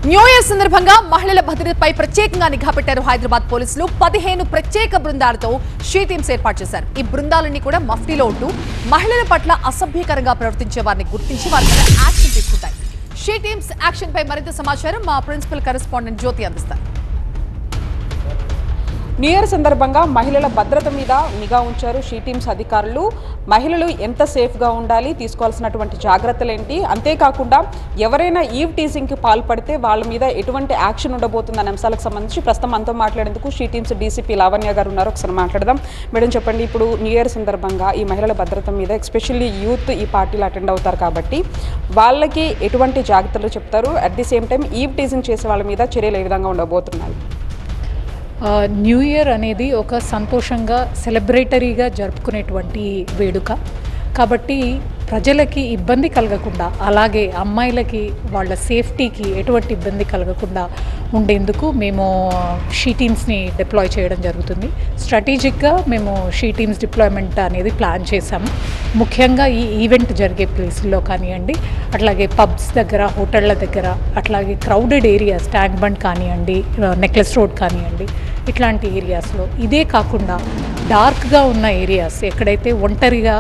New year సందర్భంగా మహిళల భద్రతపై ప్రత్యేకంగా నిఘా పెట్టారు హైదరాబాద్ పోలీసులు. 15 ప్రత్యేక బృందాలతో షీ టీమ్స్ ఏర్పాటు చేశారు. ఈ బృందాలన్నీ కూడా మఫ్టీలో ఉంటూ మహిళల పట్ల అసభ్యకరంగా ప్రవర్తించే వారిని గుర్తించి వారి మీద యాక్షన్ తీసుకుంటాయి. షీ టీమ్స్ యాక్షన్ పై మరింత సమాచారం మా ప్రిన్సిపల్ కరెస్పాండెంట్ జ్యోతి అందిస్తారు. న్యూ ఇయర్ సందర్భంగా మహిళల భద్రత మీద నిఘా ఉంచారు షీ టీమ్స్ అధికారులు. మహిళలు ఎంత సేఫ్గా ఉండాలి, తీసుకోవాల్సినటువంటి జాగ్రత్తలు ఏంటి, అంతేకాకుండా ఎవరైనా ఈవ్ టీజింగ్కి పాల్పడితే వాళ్ళ మీద ఎటువంటి యాక్షన్ ఉండబోతుందనే అంశాలకు సంబంధించి ప్రస్తుతం మనతో మాట్లాడేందుకు షీ టీమ్స్ డీసీపీ లావణ్య గారు ఉన్నారు. ఒకసారి మాట్లాడదాం. మేడం చెప్పండి, ఇప్పుడు న్యూ ఇయర్ సందర్భంగా ఈ మహిళల భద్రత మీద ఎస్పెషల్లీ యూత్ ఈ పార్టీలు అటెండ్ అవుతారు కాబట్టి వాళ్ళకి ఎటువంటి జాగ్రత్తలు చెప్తారు, at the same time eve teasing చేసే వాళ్ళ మీద చర్యలు ఏ విధంగా ఉండబోతున్నాయి? న్యూ ఇయర్ అనేది ఒక సంతోషంగా సెలబ్రేటరీగా జరుపుకునేటువంటి వేడుక కాబట్టి ప్రజలకి ఇబ్బంది కలగకుండా, అలాగే అమ్మాయిలకి వాళ్ళ సేఫ్టీకి ఎటువంటి ఇబ్బంది కలగకుండా ఉండేందుకు మేము షీ టీమ్స్ని డిప్లాయ్ చేయడం జరుగుతుంది. స్ట్రాటజిక్గా మేము షీ టీమ్స్ డిప్లాయ్మెంట్ అనేది ప్లాన్ చేశాము. ముఖ్యంగా ఈ ఈవెంట్ జరిగే ప్లేస్లో కానివ్వండి, అట్లాగే పబ్స్ దగ్గర, హోటళ్ళ దగ్గర, అట్లాగే క్రౌడెడ్ ఏరియాస్, ట్యాంక్ బండ్ కానివ్వండి, నెక్లెస్ రోడ్ కానివ్వండి, ఇట్లాంటి ఏరియాస్లో, ఇదే కాకుండా డార్క్గా ఉన్న ఏరియాస్, ఎక్కడైతే ఒంటరిగా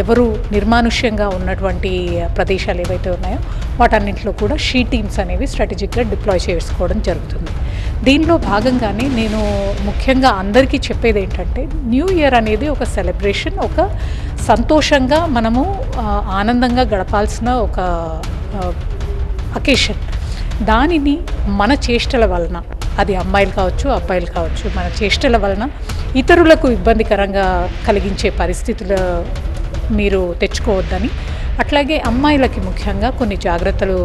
ఎవరు నిర్మానుష్యంగా ఉన్నటువంటి ప్రదేశాలు ఏవైతే ఉన్నాయో వాటన్నింటిలో కూడా షీ టీమ్స్ అనేవి స్ట్రాటజిక్గా డిప్లాయ్ చేసుకోవడం జరుగుతుంది. దీనిలో భాగంగానే నేను ముఖ్యంగా అందరికీ చెప్పేది ఏంటంటే, న్యూ ఇయర్ అనేది ఒక సెలబ్రేషన్, ఒక సంతోషంగా మనము ఆనందంగా గడపాల్సిన ఒక అకేషన్. దానిని మన చేష్టల వలన, అది అమ్మాయిలు కావచ్చు, అబ్బాయిలు కావచ్చు, మన చేష్టల వలన ఇతరులకు ఇబ్బందికరంగా కలిగించే పరిస్థితులు మీరు తెచ్చుకోవద్దని, అట్లాగే అమ్మాయిలకి ముఖ్యంగా కొన్ని జాగ్రత్తలు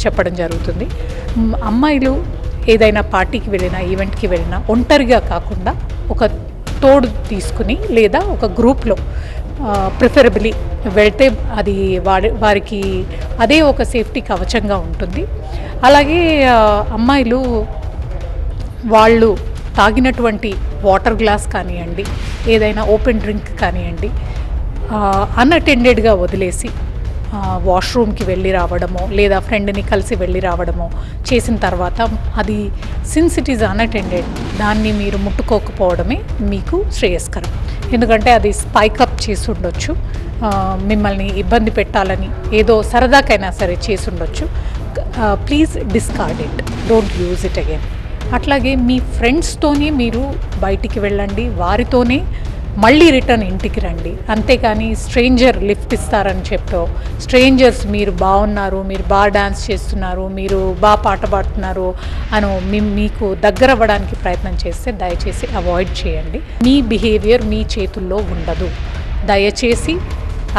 చెప్పడం జరుగుతుంది. అమ్మాయిలు ఏదైనా పార్టీకి వెళ్ళినా, ఈవెంట్కి వెళ్ళినా ఒంటరిగా కాకుండా ఒక తోడు తీసుకుని లేదా ఒక గ్రూప్లో ప్రిఫరబుల్లీ వెళ్తే అది వారికి అదే ఒక సేఫ్టీ కవచంగా ఉంటుంది. అలాగే అమ్మాయిలు వాళ్ళు తాగినటువంటి వాటర్ గ్లాస్ కానివ్వండి, ఏదైనా ఓపెన్ డ్రింక్ కానివ్వండి, అన్అటెండెడ్గా వదిలేసి వాష్రూమ్కి వెళ్ళి రావడమో లేదా ఫ్రెండ్ని కలిసి వెళ్ళి రావడమో చేసిన తర్వాత, అది సిన్స్ ఇట్ ఈజ్ అన్అటెండెడ్, దాన్ని మీరు ముట్టుకోకపోవడమే మీకు శ్రేయస్కరం. ఎందుకంటే అది స్పైకప్ చేసి ఉండొచ్చు, మిమ్మల్ని ఇబ్బంది పెట్టాలని ఏదో సరదాకైనా సరే చేసి ఉండొచ్చు. Please discard it, don't use it again. అట్లాగే మీ ఫ్రెండ్స్తోనే మీరు బయటికి వెళ్ళండి, వారితోనే మళ్ళీ రిటర్న్ ఇంటికి రండి. అంతేకాని స్ట్రేంజర్ లిఫ్ట్ ఇస్తారని చెప్పో, స్ట్రేంజర్స్ మీరు బాగున్నారు, మీరు బాగా డ్యాన్స్ చేస్తున్నారు, మీరు బాగా పాట పాడుతున్నారు అని మీకు దగ్గర అవ్వడానికి ప్రయత్నం చేస్తే దయచేసి అవాయిడ్ చేయండి. మీ బిహేవియర్ మీ చేతుల్లో ఉండదు. దయచేసి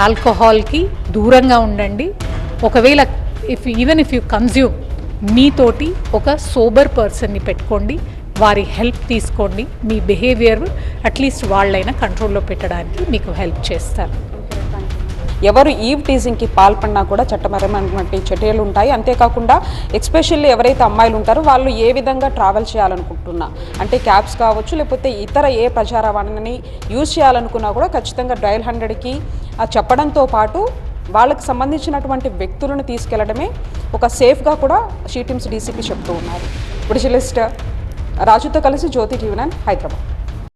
ఆల్కహాల్కి దూరంగా ఉండండి. ఒకవేళ ఈవెన్ ఇఫ్ యూ కన్జ్యూమ్, మీతోటి ఒక సోబర్ పర్సన్ని పెట్టుకోండి, వారి హెల్ప్ తీసుకోండి. మీ బిహేవియర్ అట్లీస్ట్ వాళ్ళైనా కంట్రోల్లో పెట్టడానికి మీకు హెల్ప్ చేస్తారు. ఎవరు ఈవ్ టీజింగ్కి పాల్పడినా కూడా చట్టపరమైనటువంటి చర్యలు ఉంటాయి. అంతేకాకుండా ఎస్పెషల్లీ ఎవరైతే అమ్మాయిలు ఉంటారో వాళ్ళు ఏ విధంగా ట్రావెల్ చేయాలనుకుంటున్నా, అంటే క్యాబ్స్ కావచ్చు, లేకపోతే ఇతర ఏ ప్రచార రవాణాని యూజ్ చేయాలనుకున్నా కూడా ఖచ్చితంగా డయల్ 100కి చెప్పడంతో పాటు వాళ్ళకి సంబంధించినటువంటి వ్యక్తులను తీసుకెళ్లడమే ఒక సేఫ్గా కూడా షీ టీమ్స్ డీసీపీ చెప్తూ ఉన్నారు. ఇప్పుడు జర్నలిస్ట్ రాజుతో కలిసి జ్యోతి టీవీ9 హైదరాబాద్.